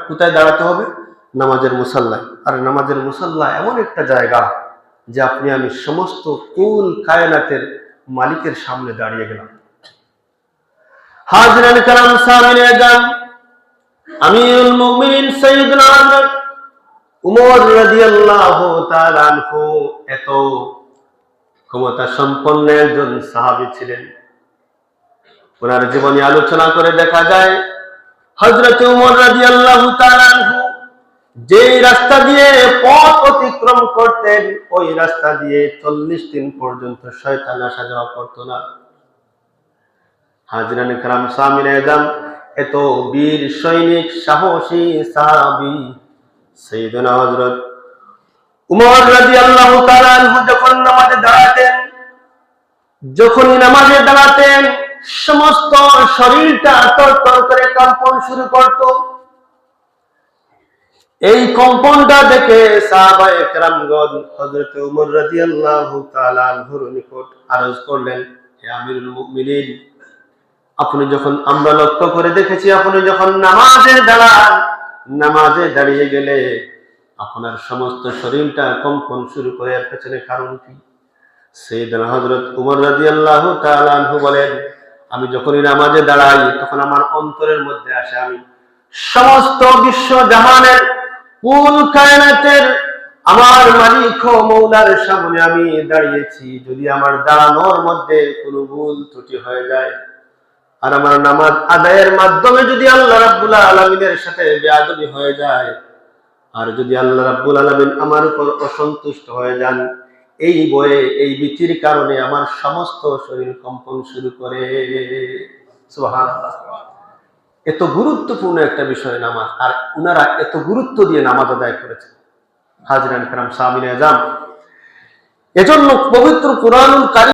কোথায় দাঁড়াতে হবে? নামাজের মুসাল্লায়। আর নামাজের মুসাল্লা এমন একটা জায়গা যে আপনি আমি সমস্ত কুল কায়নাতের মালিকের সামনে দাঁড়িয়ে গেলাম। হাজরান কারাম সামিনে আজম আমিরুল মুমিনিন সাইয়্যিদুনা হযরত উমর রাদিয়াল্লাহু তাআলা আনহু এত ক্ষমতা সম্পন্ন একজন সাহাবী ছিলেন। ওনার জীবনী আলোচনা করে দেখা যায় হযরত উমর রাদিয়াল্লাহু তাআলা আনহু যে রাস্তা দিয়ে পথ অতিক্রম করতেন ওই রাস্তা দিয়ে 40 দিন পর্যন্ত শয়তান আসা যাওয়া করত না। হাজরান کرام সামিনে আজম এত বীর সৈনিক সাহসী সাহাবী সাইয়্যিদুনা হযরত উমর রাদিয়াল্লাহু তাআলা আনহু যখন নামাজে দাঁড়াতেন সমস্ত শরীরটা তরতর করে কম্পন শুরু করত। এই কম্পনটা দেখে সাহাবায়ে কেরামগণ হযরত উমর রাদিয়াল্লাহু তাআলা আনহুর নিকট আরজ করলেন, হে আমিরুল মুমিনিন, আপনি যখন আমরা লক্ষ্য করে দেখেছি আপনি যখন নামাজে দাঁড়ান, নামাজে দাঁড়িয়ে গেলে আপনার সমস্ত শরীরটা কম্পন শুরু করে, এর পেছনে কারণ কি? সাইয়্যিদনা হযরত উমর রাদিয়াল্লাহু তাআলা আনহু বলেন, আমি যখনই নামাজে দাঁড়াই তখন আমার অন্তরের মধ্যে আসে আমি সমস্ত বিশ্ব জাহানের কুল কায়নাতের আমার মালিক ও মওলার সামনে আমি দাঁড়িয়েছি। যদি আমার দাঁড়ানোর মধ্যে কোনো ভুল ত্রুটি হয়ে যায় আর আমার নামাজ আদায়ের মাধ্যমে যদি আল্লাহ রাব্বুল আলামিনের সাথে বেয়াদবি হয়ে যায়, আর যদি আল্লাহ রাব্বুল আলামিন আমার উপর অসন্তুষ্ট হয়ে যান, এই ভয়ে এই ভীতির কারণে আমার সমস্ত শরীর কম্পন শুরু করে। সুবহানাল্লাহ। এত গুরুত্বপূর্ণ একটা বিষয় নামাজ, আর উনারা এত গুরুত্ব দিয়ে নামাজ আদায় করেছেন। হাজরান کرام সামিনে আজম, এজন্য পবিত্র কুরআনুল কারীম